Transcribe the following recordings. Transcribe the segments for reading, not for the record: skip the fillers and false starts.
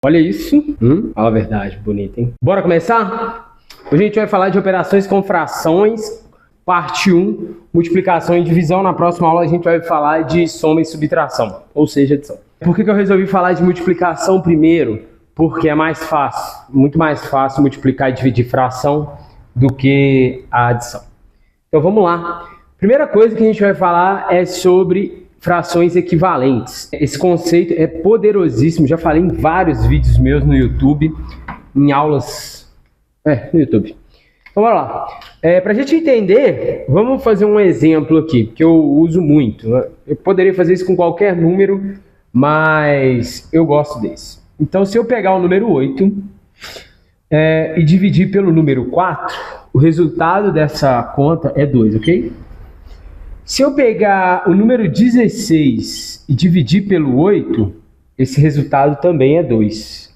Olha isso. Fala a verdade, bonito, hein? Bora começar? Hoje a gente vai falar de operações com frações, parte 1, multiplicação e divisão. Na próxima aula a gente vai falar de soma e subtração, ou seja, adição. Por que eu resolvi falar de multiplicação primeiro? Porque é mais fácil, muito mais fácil multiplicar e dividir fração do que a adição. Então vamos lá. Primeira coisa que a gente vai falar é sobre frações equivalentes. Esse conceito é poderosíssimo, já falei em vários vídeos meus no YouTube, em aulas no YouTube. Então bora lá. Para a gente entender, vamos fazer um exemplo aqui, que eu uso muito. Eu poderia fazer isso com qualquer número, mas eu gosto desse. Então se eu pegar o número 8 e dividir pelo número 4, o resultado dessa conta é 2, ok? Se eu pegar o número 16 e dividir pelo 8, esse resultado também é 2.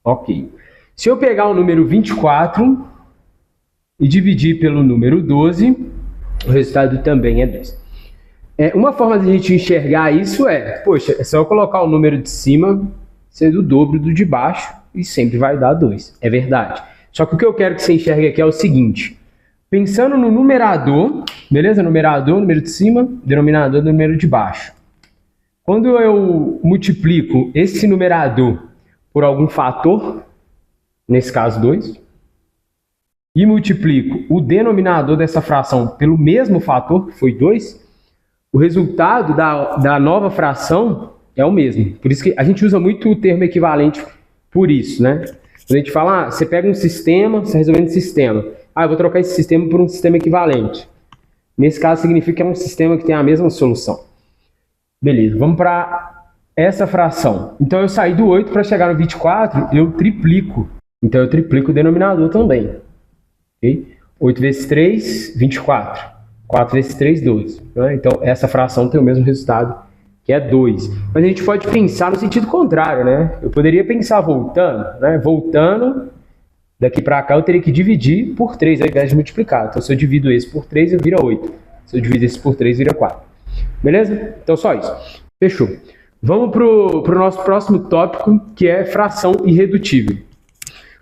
Ok. Se eu pegar o número 24 e dividir pelo número 12, o resultado também é 2. Uma forma de a gente enxergar isso poxa, é só eu colocar o número de cima sendo o dobro do de baixo e sempre vai dar 2. É verdade. Só que o que eu quero que você enxergue aqui é o seguinte. Pensando no numerador, beleza? Numerador, número de cima, denominador, número de baixo. Quando eu multiplico esse numerador por algum fator, nesse caso 2, e multiplico o denominador dessa fração pelo mesmo fator, que foi 2, o resultado da nova fração é o mesmo. Por isso que a gente usa muito o termo equivalente por isso, né? Quando a gente fala, você pega um sistema, você resolvendo um sistema. Eu vou trocar esse sistema por um sistema equivalente. Nesse caso, significa que é um sistema que tem a mesma solução. Beleza, vamos para essa fração. Então, eu saí do 8 para chegar no 24, eu triplico. Então, eu triplico o denominador também. Okay? 8 vezes 3, 24. 4 vezes 3, 12. Né? Então, essa fração tem o mesmo resultado, que é 2. Mas a gente pode pensar no sentido contrário, né? Eu poderia pensar voltando, né? Voltando... Daqui para cá eu teria que dividir por 3 ao invés de multiplicar. Então se eu divido esse por 3, vira 8. Se eu divido esse por 3, vira 4. Beleza? Então só isso. Fechou. Vamos para o nosso próximo tópico, que é fração irredutível.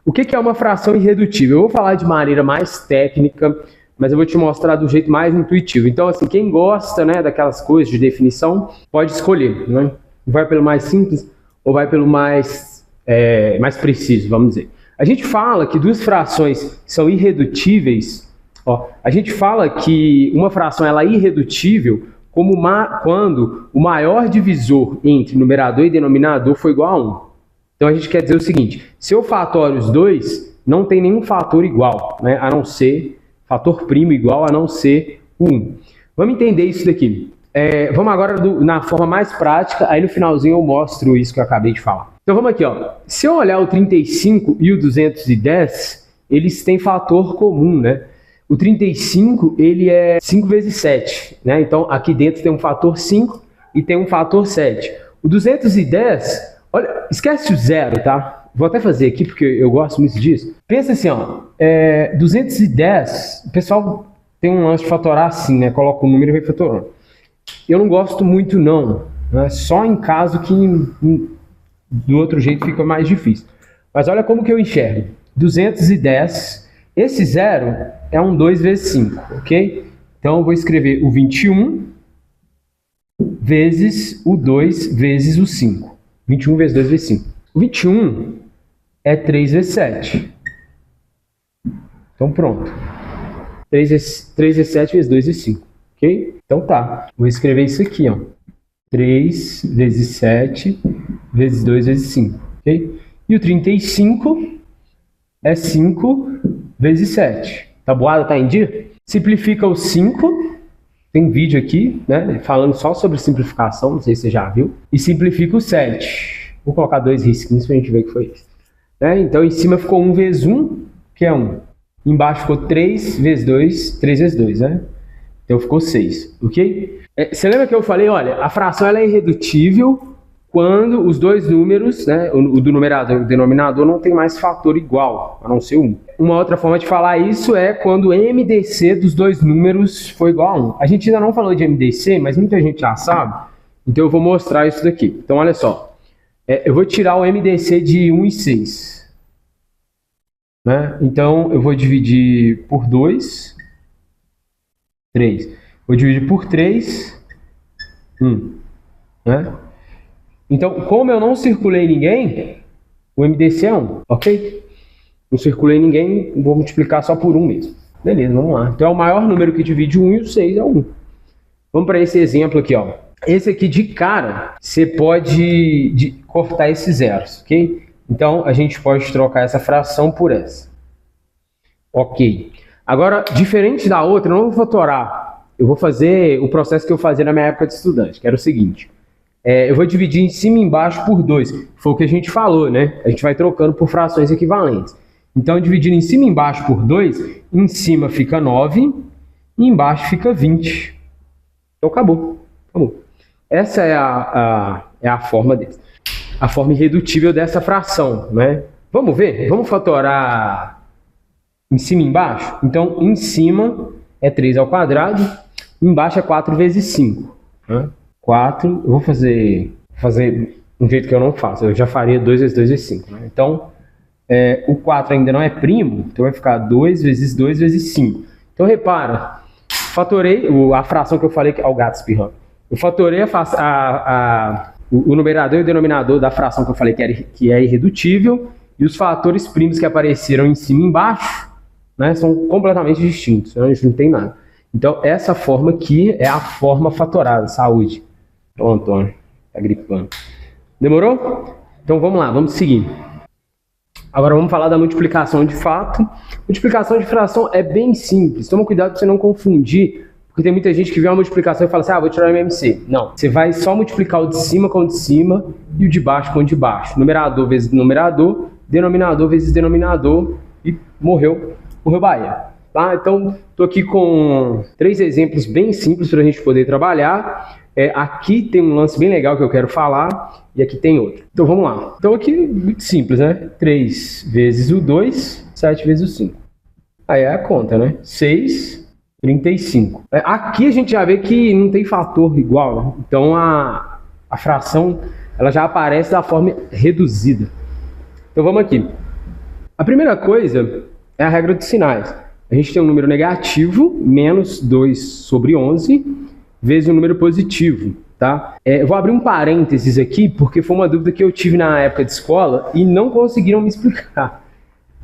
O que é uma fração irredutível? Eu vou falar de maneira mais técnica, mas eu vou te mostrar do jeito mais intuitivo. Então, assim, quem gosta, né, daquelas coisas de definição, pode escolher. Né? Vai pelo mais simples ou vai pelo mais preciso, vamos dizer. A gente fala que duas frações são irredutíveis. A gente fala que uma fração ela é irredutível quando o maior divisor entre numerador e denominador for igual a 1. Então a gente quer dizer o seguinte, se eu fator os dois, não tem nenhum fator igual, né, a não ser fator primo igual a não ser 1. Vamos entender isso daqui. Vamos agora na forma mais prática, aí no finalzinho eu mostro isso que eu acabei de falar. Então vamos aqui, se eu olhar o 35 e o 210, eles têm fator comum, né? O 35, ele é 5 vezes 7, né? Então aqui dentro tem um fator 5 e tem um fator 7. O 210, olha, esquece o zero, tá? Vou até fazer aqui porque eu gosto muito disso. Pensa assim, 210, o pessoal tem um lance de fatorar assim, né? Coloca o número e vai fatorando. Eu não gosto muito não, né? Só em caso que do outro jeito fica mais difícil. Mas olha como que eu enxergo. 210, esse zero é um 2 vezes 5, ok? Então eu vou escrever o 21 vezes o 2 vezes o 5. 21 vezes 2 vezes 5. O 21 é 3 vezes 7. Então pronto. 3 vezes 7 vezes 2 vezes 5. Ok? Então tá. Vou escrever isso aqui, 3 vezes 7 vezes 2 vezes 5. Ok? E o 35 é 5 vezes 7. Tabuada tá em dia? Simplifica o 5. Tem vídeo aqui, né? Falando só sobre simplificação. Não sei se você já viu. E simplifica o 7. Vou colocar 2 risquinhos pra gente ver o que foi isso. Então em cima ficou 1 vezes 1, que é 1. Embaixo ficou 3 vezes 2, 3 vezes 2, né? Então ficou 6, ok? Você lembra que eu falei, olha, a fração ela é irredutível quando os dois números, né, o do numerador e o denominador, não tem mais fator igual, a não ser 1. Uma outra forma de falar isso é quando o MDC dos dois números for igual a 1. A gente ainda não falou de MDC, mas muita gente já sabe, então eu vou mostrar isso daqui. Então olha só, eu vou tirar o MDC de 1 e 6. Né? Então, eu vou dividir por 2, 3. Vou dividir por 3, 1. Né? Então, como eu não circulei ninguém, o MDC é 1, ok? Não circulei ninguém, vou multiplicar só por 1 mesmo. Beleza, vamos lá. Então, é o maior número que divide 1 e o 6 é 1. Vamos para esse exemplo aqui, ó. Esse aqui de cara, você pode cortar esses zeros, ok? Então, a gente pode trocar essa fração por essa. Ok. Agora, diferente da outra, eu não vou fatorar. Eu vou fazer o processo que eu fazia na minha época de estudante, que era o seguinte. Eu vou dividir em cima e embaixo por 2. Foi o que a gente falou, né? A gente vai trocando por frações equivalentes. Então, dividindo em cima e embaixo por 2, em cima fica 9 e embaixo fica 20. Então, acabou. Acabou. Essa é a forma desse. A forma irredutível dessa fração, né? Vamos ver? Vamos fatorar em cima e embaixo? Então, em cima é 3 ao quadrado, embaixo é 4 vezes 5. Né? 4, eu vou fazer um jeito que eu não faço, eu já faria 2 vezes 2 vezes 5. Né? Então, o 4 ainda não é primo, então vai ficar 2 vezes 2 vezes 5. Então, repara, fatorei a fração que eu falei, que é o gato espirrando. Eu fatorei o numerador e o denominador da fração que eu falei que é irredutível, e os fatores primos que apareceram em cima e embaixo, né, são completamente distintos, né, a gente não tem nada. Então, essa forma aqui é a forma fatorada. Saúde. Ô, Antônio, tá gripando. Demorou? Então, vamos lá, vamos seguir. Agora, vamos falar da multiplicação de fato. Multiplicação de fração é bem simples. Toma cuidado para você não confundir, porque tem muita gente que vê uma multiplicação e fala assim, vou tirar o MMC. Não, você vai só multiplicar o de cima com o de cima e o de baixo com o de baixo. Numerador vezes numerador, denominador vezes denominador e morreu Bahia. Tá? Então, estou aqui com 3 exemplos bem simples para a gente poder trabalhar. Aqui tem um lance bem legal que eu quero falar e aqui tem outro. Então, vamos lá. Então, aqui, muito simples, né? 3 vezes o 2, 7 vezes o 5. Aí é a conta, né? 6, 35. Aqui a gente já vê que não tem fator igual, né? Então, a fração ela já aparece da forma reduzida. Então, vamos aqui. A primeira coisa é a regra dos sinais. A gente tem um número negativo, menos 2 sobre 11, vezes um número positivo, tá? Eu vou abrir um parênteses aqui, porque foi uma dúvida que eu tive na época de escola e não conseguiram me explicar.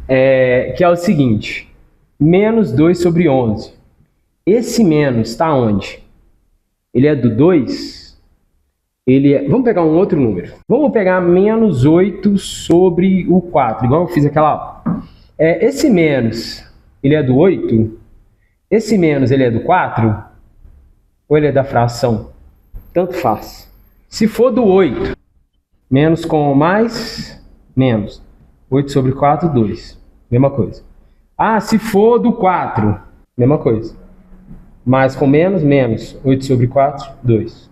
Que é o seguinte, menos 2 sobre 11. Esse menos está onde? Ele é do 2? Vamos pegar um outro número. Vamos pegar menos 8 sobre o 4, igual eu fiz aquela aula. Esse menos, ele é do 8? Esse menos, ele é do 4? Ou ele é da fração? Tanto faz. Se for do 8, menos com mais, menos. 8 sobre 4, 2. Mesma coisa. Se for do 4, mesma coisa. Mais com menos, menos. 8 sobre 4, 2.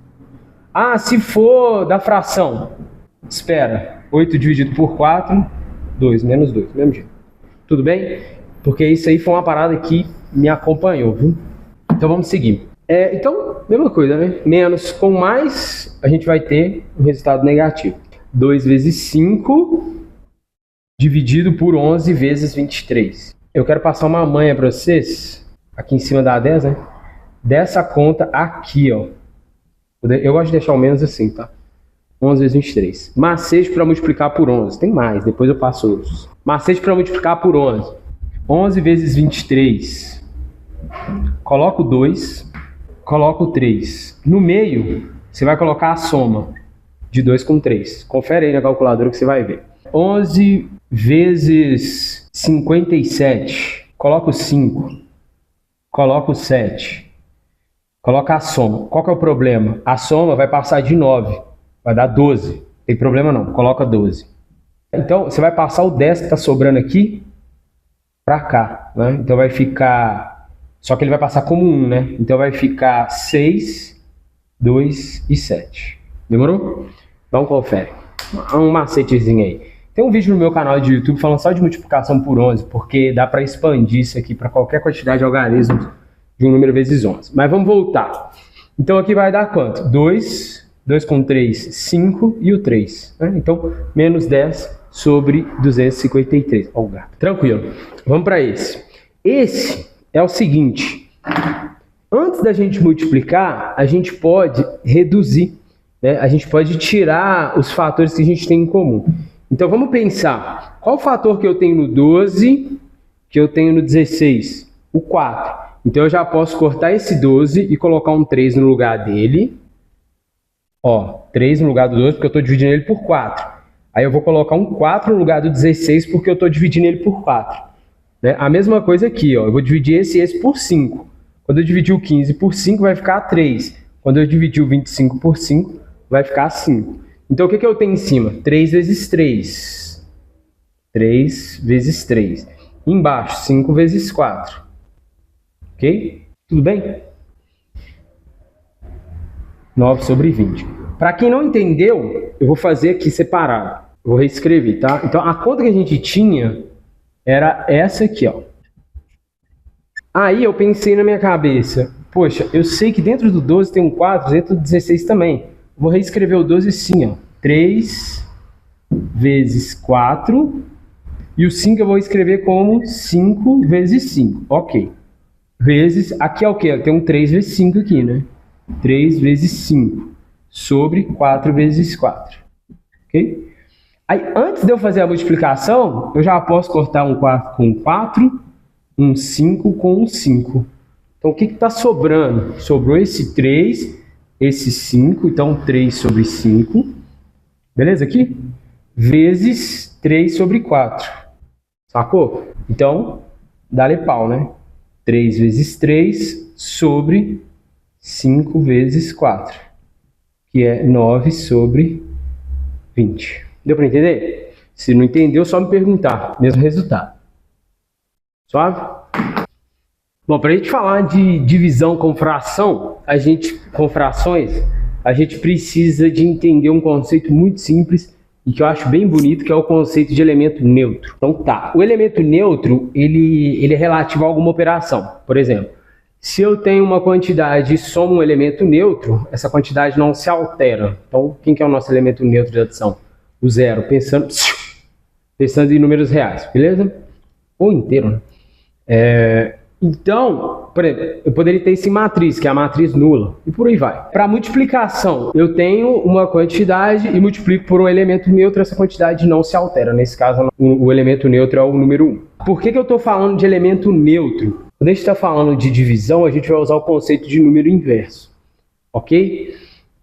Se for da fração, espera. 8 dividido por 4, 2. Menos 2. Mesmo jeito. Tudo bem? Porque isso aí foi uma parada que me acompanhou, viu? Então vamos seguir. Então, mesma coisa, né? Menos com mais, a gente vai ter um resultado negativo. 2 vezes 5 dividido por 11 vezes 23. Eu quero passar uma manha para vocês, aqui em cima da 10, né? Dessa conta aqui, ó. Eu gosto de deixar o menos assim, tá? 11 vezes 23. Macete para multiplicar por 11. Tem mais, depois eu passo outros. Macete para multiplicar por 11. 11 vezes 23. Coloco 2. Coloco 3. No meio, você vai colocar a soma de 2 com 3. Confere aí na calculadora que você vai ver. 11 vezes 57. Coloco 5. Coloco 7. Coloca a soma. Qual que é o problema? A soma vai passar de 9. Vai dar 12. Não tem problema não. Coloca 12. Então, você vai passar o 10 que está sobrando aqui para cá. Né? Então, vai ficar... Só que ele vai passar como 1, né? Então vai ficar 6, 2 e 7. Demorou? Então confere. Um macetezinho aí. Tem um vídeo no meu canal de YouTube falando só de multiplicação por 11, porque dá para expandir isso aqui para qualquer quantidade de algarismos de um número vezes 11. Mas vamos voltar. Então aqui vai dar quanto? 2 2 com 3, 5 e o 3. Né? Então, menos 10 sobre 253. Ó, o gato. Tranquilo. Vamos para esse. Esse é o seguinte. Antes da gente multiplicar, a gente pode reduzir. Né? A gente pode tirar os fatores que a gente tem em comum. Então, vamos pensar. Qual o fator que eu tenho no 12, que eu tenho no 16? O 4. Então, eu já posso cortar esse 12 e colocar um 3 no lugar dele. Ó, 3 no lugar do 12, porque eu estou dividindo ele por 4. Aí eu vou colocar um 4 no lugar do 16, porque eu estou dividindo ele por 4. Né? A mesma coisa aqui, ó. Eu vou dividir esse e esse por 5. Quando eu dividir o 15 por 5, vai ficar 3. Quando eu dividir o 25 por 5, vai ficar 5. Então, o que eu tenho em cima? 3 vezes 3. 3 vezes 3. Embaixo, 5 vezes 4. Ok? Tudo bem? 9 sobre 20. Para quem não entendeu, eu vou fazer aqui separado. Eu vou reescrever, tá? Então, a conta que a gente tinha era essa aqui, ó. Aí eu pensei na minha cabeça, poxa, eu sei que dentro do 12 tem um 4, dentro do 16 também. Vou reescrever o 12 assim, ó. 3 vezes 4. E o 5 eu vou escrever como 5 vezes 5. Ok. Vezes, aqui é o quê? Tem um 3 vezes 5 aqui, né? 3 vezes 5 sobre 4 vezes 4. Ok? Aí, antes de eu fazer a multiplicação, eu já posso cortar um 4 com um 4, um 5 com um 5. Então, o que está sobrando? Sobrou esse 3, esse 5, então 3 sobre 5. Beleza aqui? Vezes 3 sobre 4. Sacou? Então, dá-lhe pau, né? 3 vezes 3 sobre 5 vezes 4, que é 9 sobre 20. Deu para entender? Se não entendeu, só me perguntar. Mesmo resultado. Suave? Bom, para a gente falar de divisão com fração, com frações, a gente precisa de entender um conceito muito simples e que eu acho bem bonito, que é o conceito de elemento neutro. Então tá, o elemento neutro, ele é relativo a alguma operação. Por exemplo, se eu tenho uma quantidade e somo um elemento neutro, essa quantidade não se altera. Então, quem que é o nosso elemento neutro de adição? O zero, pensando em números reais, beleza? Ou inteiro, né? Então, por exemplo, eu poderia ter esse matriz, que é a matriz nula, e por aí vai. Para multiplicação, eu tenho uma quantidade e multiplico por um elemento neutro, essa quantidade não se altera. Nesse caso, o elemento neutro é o número 1. Por que eu estou falando de elemento neutro? Quando a gente está falando de divisão, a gente vai usar o conceito de número inverso, ok?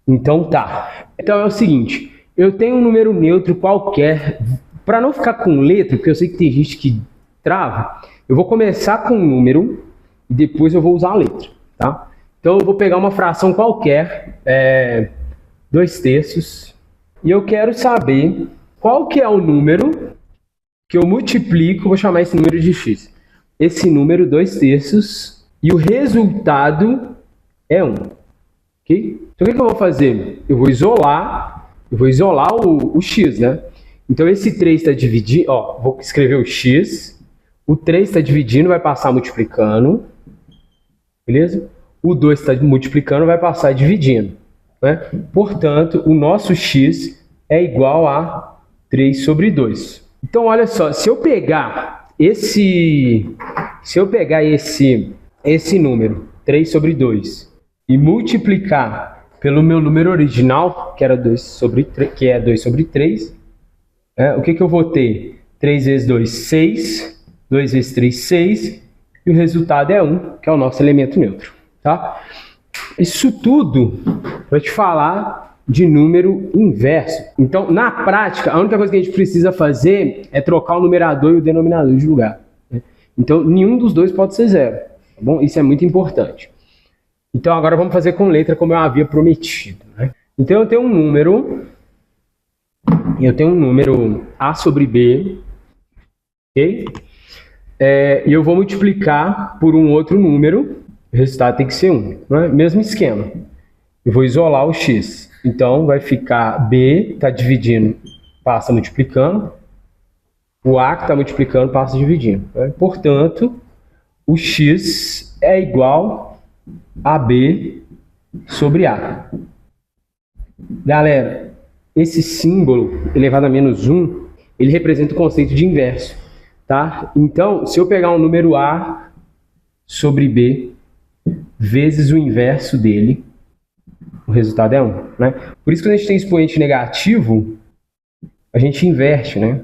Então tá. Então é o seguinte, eu tenho um número neutro qualquer, para não ficar com letra, porque eu sei que tem gente que trava, eu vou começar com um número e depois eu vou usar a letra, tá? Então eu vou pegar uma fração qualquer, 2/3, e eu quero saber qual que é o número que eu multiplico, vou chamar esse número de x. Esse número 2/3 e o resultado é 1, ok? Então o que eu vou fazer? Eu vou isolar o x, né? Então esse 3 está dividindo, ó, vou escrever o x. O 3 está dividindo, vai passar multiplicando, beleza? O 2 está multiplicando, vai passar dividindo, né? Portanto, o nosso x é igual a 3 sobre 2. Então, olha só, se eu pegar esse número, 3 sobre 2, e multiplicar pelo meu número original, que é 2 sobre 3, o que eu vou ter? 3 vezes 2, 6. 2 vezes 3, 6, e o resultado é 1, que é o nosso elemento neutro, tá? Isso tudo vai te falar de número inverso. Então, na prática, a única coisa que a gente precisa fazer é trocar o numerador e o denominador de lugar, né? Então, nenhum dos dois pode ser zero, tá bom? Isso é muito importante. Então, agora vamos fazer com letra, como eu havia prometido, né? Então, eu tenho um número A sobre B, ok? E eu vou multiplicar por um outro número, o resultado tem que ser 1, né? Mesmo esquema. Eu vou isolar o x. Então, vai ficar B, está dividindo, passa multiplicando. O A que está multiplicando, passa dividindo, né? Portanto, o x é igual a B sobre A. Galera, esse símbolo elevado a menos 1, ele representa o conceito de inverso, tá? Então, se eu pegar um número A sobre B vezes o inverso dele, o resultado é 1, né? Por isso que quando a gente tem expoente negativo, a gente inverte, né?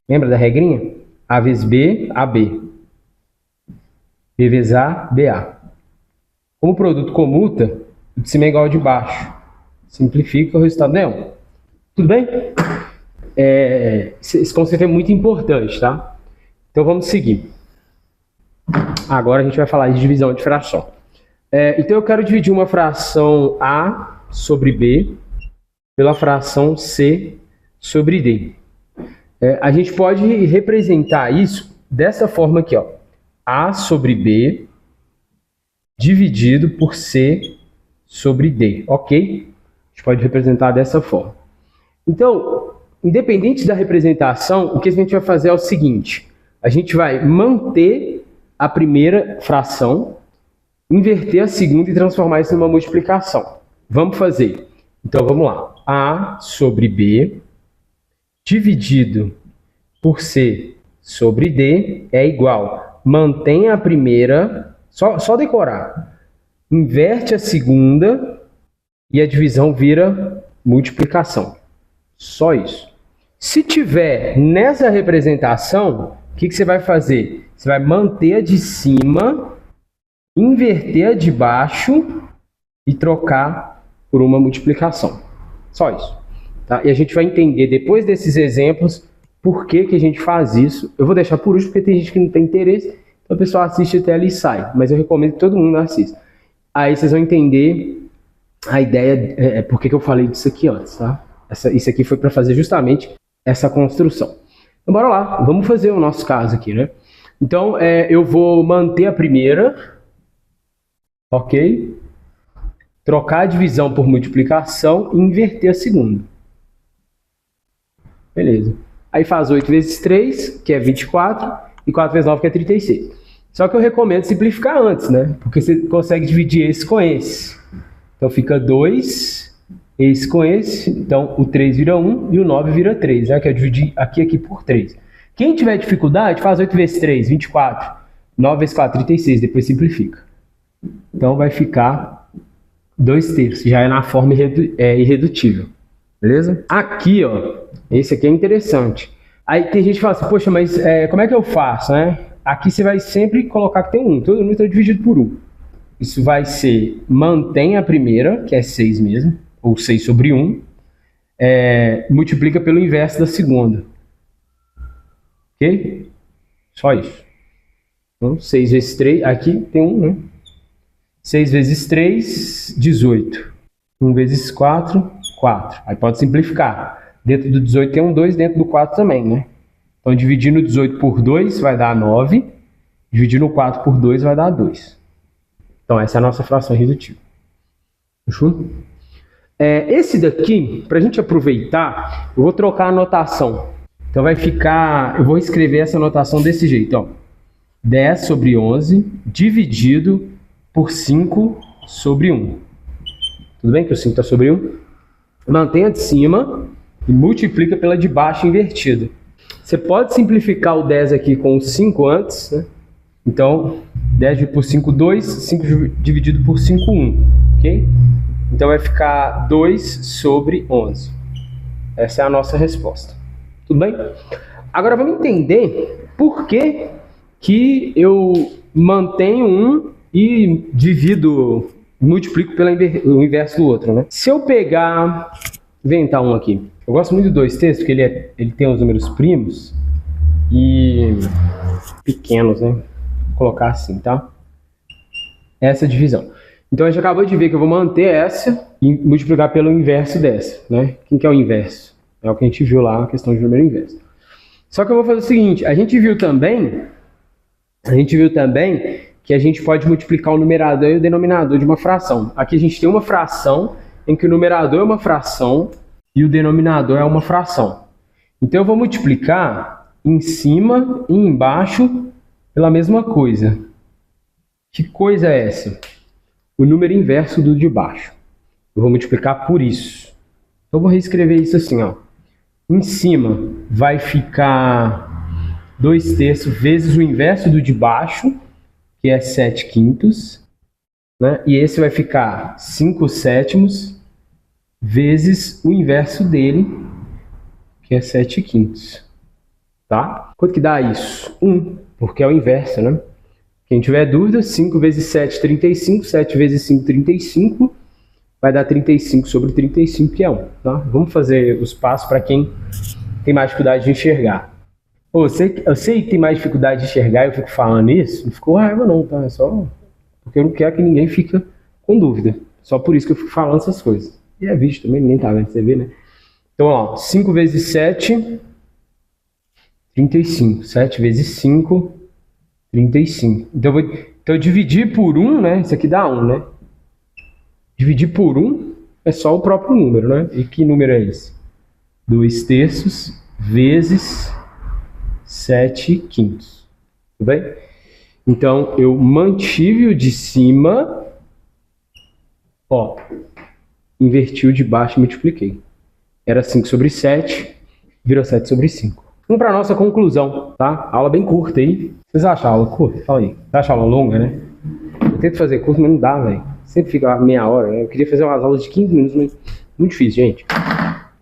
Lembra da regrinha? A vezes B, AB. B vezes A, BA. Como o produto comuta, o de cima é igual ao de baixo. Simplifica, o resultado é 1. Tudo bem? Esse conceito é muito importante, tá? Então vamos seguir. Agora a gente vai falar de divisão de fração. Então eu quero dividir uma fração A sobre B pela fração C sobre D. A gente pode representar isso dessa forma aqui, ó. A sobre B dividido por C sobre D, ok? A gente pode representar dessa forma. Então, independente da representação, o que a gente vai fazer é o seguinte. A gente vai manter a primeira fração, inverter a segunda e transformar isso numa multiplicação. Vamos fazer. Então, vamos lá. A sobre B dividido por C sobre D é igual. Mantém a primeira, só decorar. Inverte a segunda e a divisão vira multiplicação. Só isso. Se tiver nessa representação, o que você vai fazer? Você vai manter a de cima, inverter a de baixo e trocar por uma multiplicação. Só isso. Tá? E a gente vai entender depois desses exemplos por que a gente faz isso. Eu vou deixar por último porque tem gente que não tem interesse, então o pessoal assiste até ali e sai. Mas eu recomendo que todo mundo assista. Aí vocês vão entender a ideia, por que eu falei disso aqui antes, tá? Isso aqui foi para fazer justamente essa construção. Então bora lá, vamos fazer o nosso caso aqui, né? Então eu vou manter a primeira, ok? Trocar a divisão por multiplicação e inverter a segunda. Beleza. Aí faz 8 vezes 3, que é 24, e 4 vezes 9, que é 36. Só que eu recomendo simplificar antes, né? Porque você consegue dividir esse com esse. Então fica 2, esse com esse. Então o 3 vira 1 e o 9 vira 3, né? Que eu dividi aqui por 3. Quem tiver dificuldade, faz 8 vezes 3, 24. 9 vezes 4, 36. Depois simplifica. Então vai ficar 2/3. Já é na forma irredutível. Beleza? Aqui, ó. Esse aqui é interessante. Aí tem gente que fala assim, poxa, mas como é que eu faço, né? Aqui você vai sempre colocar que tem 1. Todo número está dividido por 1. Isso vai ser, mantém a primeira, que é 6 mesmo, ou 6 sobre 1, multiplica pelo inverso da segunda. Ok? Só isso. Então, 6 vezes 3, aqui tem 1, né? 6 vezes 3, 18. 1 vezes 4, 4. Aí pode simplificar. Dentro do 18 tem um 2, dentro do 4 também, né? Então, dividindo o 18 por 2 vai dar 9. Dividindo o 4 por 2 vai dar 2. Então, essa é a nossa fração irredutível. Fechou? Esse daqui, para a gente aproveitar, eu vou trocar a notação. Então, vai ficar... Eu vou escrever essa notação desse jeito, ó. 10 sobre 11 dividido por 5 sobre 1. Tudo bem que o 5 está sobre 1? Mantém a de cima e multiplica pela de baixo invertida. Você pode simplificar o 10 aqui com o 5 antes, né? Então, 10 dividido por 5, 2. 5 dividido por 5, 1. Ok? Então, vai ficar 2 sobre 11. Essa é a nossa resposta. Tudo bem? Agora, vamos entender por que eu mantenho um e multiplico pelo inverso do outro, né? Se eu pegar... inventar um aqui. Eu gosto muito do 2/3 porque ele tem os números primos e pequenos, né? Vou colocar assim, tá? Essa divisão. Então a gente acabou de ver que eu vou manter essa e multiplicar pelo inverso dessa, né? Quem que é o inverso? É o que a gente viu lá, a questão de número inverso. Só que eu vou fazer o seguinte, a gente viu também que a gente pode multiplicar o numerador e o denominador de uma fração. Aqui a gente tem uma fração em que o numerador é uma fração e o denominador é uma fração. Então eu vou multiplicar em cima e embaixo pela mesma coisa. Que coisa é essa? O número inverso do de baixo. eu vou multiplicar por isso. Então eu vou reescrever isso assim, ó. Em cima vai ficar 2/3 vezes o inverso do de baixo, que é 7/5, né? E esse vai ficar 5/7 vezes o inverso dele, que é 7/5. Tá? Quanto que dá isso? 1, porque é o inverso, né? Quem tiver dúvida, 5 vezes 7, 35. 7 vezes 5, 35. Vai dar 35 sobre 35, que é 1. Tá? Vamos fazer os passos para quem tem mais dificuldade de enxergar. Pô, eu sei que tem mais dificuldade de enxergar, eu fico falando isso, não ficou raiva não, tá? É só porque eu não quero que ninguém fique com dúvida. Só por isso que eu fico falando essas coisas. E é vídeo também, ninguém tá vendo, você vê, né? Então, ó, 5 vezes 7, 35. 7 vezes 5, 35. Então, eu dividir por 1, né? Isso aqui dá 1, né? Dividir por 1 é só o próprio número, né? E que número é esse? 2/3 vezes 7/5. Tudo bem? Então, eu mantive o de cima, ó, inverti o de baixo e multipliquei. Era 5 sobre 7, virou 7 sobre 5. Vamos para a nossa conclusão, tá? Aula bem curta aí. Vocês acham a aula curta? Fala aí. Você acha a aula longa, né? Eu tento fazer curto, mas não dá, velho. Sempre fica meia hora, né? Eu queria fazer umas aulas de 15 minutos, mas muito difícil, gente.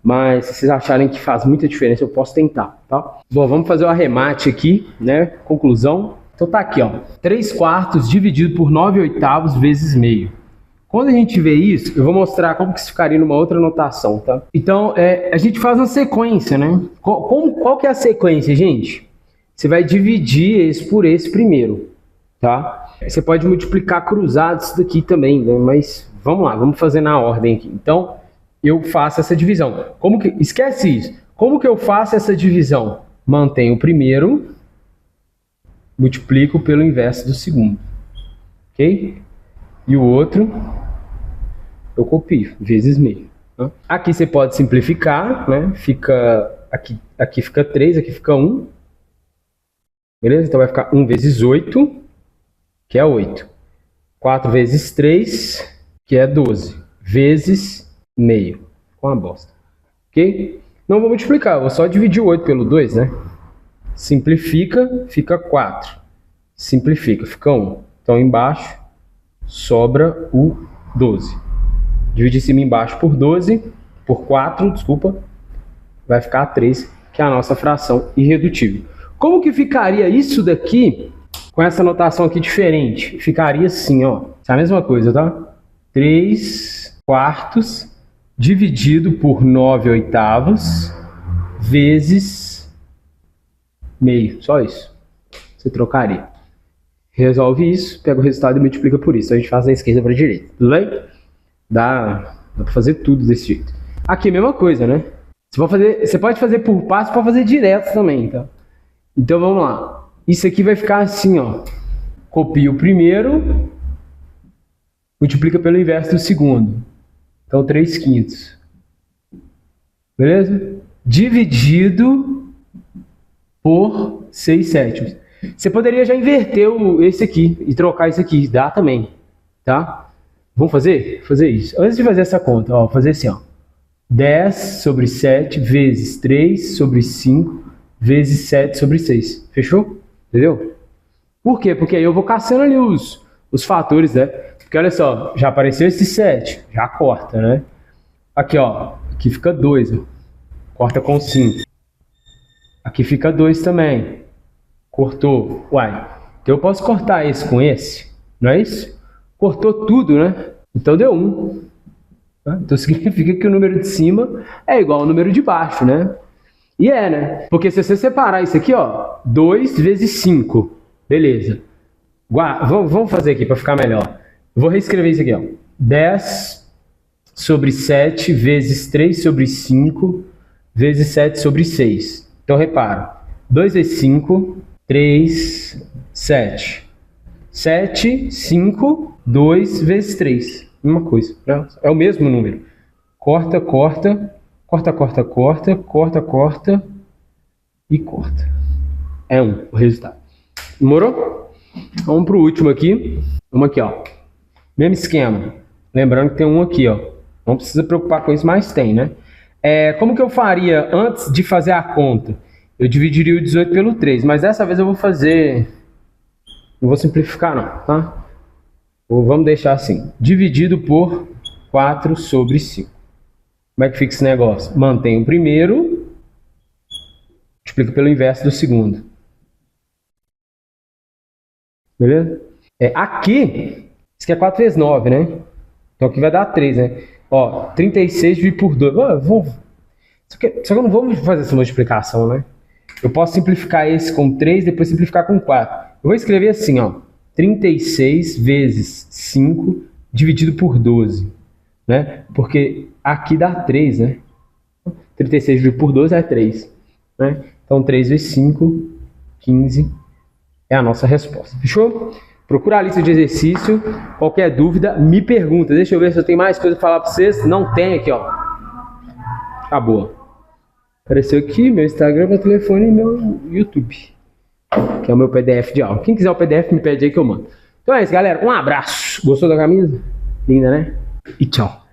Mas se vocês acharem que faz muita diferença, eu posso tentar, tá? Bom, vamos fazer o arremate aqui, né? Conclusão. Então tá aqui, ó. 3/4 dividido por 9/8 vezes meio. Quando a gente vê isso, eu vou mostrar como que isso ficaria numa outra notação, tá? Então, a gente faz uma sequência, né? Qual que é a sequência, gente? Você vai dividir esse por esse primeiro, tá? Você pode multiplicar cruzado isso daqui também, né? Mas vamos lá, vamos fazer na ordem aqui. Então, eu faço essa divisão. Esquece isso. Como que eu faço essa divisão? Mantenho o primeiro, multiplico pelo inverso do segundo, ok? E o outro, eu copio, vezes meio. Tá? Aqui você pode simplificar, né? Aqui fica 3, aqui fica 1. Beleza? Então vai ficar 1 vezes 8, que é 8. 4 vezes 3, que é 12. Vezes meio. Ficou uma bosta. Ok? Não vou multiplicar, vou só dividir o 8 pelo 2, né? Simplifica, fica 4. Simplifica, fica 1. Então embaixo sobra o 12. Divide em cima e embaixo por 12, por 4, desculpa, vai ficar 3, que é a nossa fração irredutível. Como que ficaria isso daqui com essa notação aqui diferente? Ficaria assim, ó. É a mesma coisa, tá? 3/4 dividido por 9/8 vezes meio. Só isso. Você trocaria. Resolve isso, pega o resultado e multiplica por isso. A gente faz da esquerda para a direita. Tudo bem? Dá para fazer tudo desse jeito. Aqui, mesma coisa, né? Você pode fazer por passo, pode fazer direto também, tá? Então, vamos lá. Isso aqui vai ficar assim, ó. Copia o primeiro, multiplica pelo inverso do segundo. Então, 3/5. Beleza? Dividido por 6/7. Você poderia já inverter esse aqui e trocar isso aqui. Dá também, tá? Vamos fazer? Fazer isso. Antes de fazer essa conta, ó, fazer assim, ó. 10 sobre 7 vezes 3 sobre 5 vezes 7 sobre 6. Fechou? Entendeu? Por quê? Porque aí eu vou caçando ali os fatores, né? Porque olha só, já apareceu esse 7. Já corta, né? Aqui, ó. Aqui fica 2. Ó. Corta com 5. Aqui fica 2 também. Cortou. Uai. Então eu posso cortar esse com esse. Não é isso? Cortou tudo, né? Então deu 1. Tá? Então significa que o número de cima é igual ao número de baixo, né? E né? Porque se você separar isso aqui, ó. 2 vezes 5. Beleza. Vamos fazer aqui para ficar melhor. Eu vou reescrever isso aqui, ó. 10 sobre 7 vezes 3 sobre 5 vezes 7 sobre 6. Então repara. 2 vezes 5, 3, 7. 7, 5, 2 vezes 3. Mesma coisa. Né? É o mesmo número. Corta, corta, corta, corta, corta, corta, corta e corta. É 1 o resultado. Demorou? Vamos para o último aqui. Vamos aqui, ó. Mesmo esquema. Lembrando que tem um aqui, ó. Não precisa preocupar com isso, mas tem, né? Como que eu faria antes de fazer a conta? Eu dividiria o 18 pelo 3, mas dessa vez eu vou fazer... Não vou simplificar não, tá? Ou vamos deixar assim, dividido por 4 sobre 5. Como é que fica esse negócio? Mantém o primeiro, multiplica pelo inverso do segundo. Beleza? Aqui, isso aqui é 4 vezes 9, né? Então aqui vai dar 3, né? Ó, 36 dividido por 2. Só que eu não vou fazer essa multiplicação, né? Eu posso simplificar esse com 3, depois simplificar com 4. Eu vou escrever assim, ó. 36 vezes 5 dividido por 12. Né? Porque aqui dá 3, né? 36 dividido por 12 é 3. Né? Então 3 vezes 5, 15 é a nossa resposta. Fechou? Procura a lista de exercício. Qualquer dúvida, me pergunta. Deixa eu ver se eu tenho mais coisa para falar para vocês. Não tem aqui, ó. Acabou. Apareceu aqui meu Instagram, meu telefone e meu YouTube. Que é o meu PDF de aula. Quem quiser o PDF, me pede aí que eu mando. Então é isso, galera. Um abraço. Gostou da camisa? Linda, né? E tchau.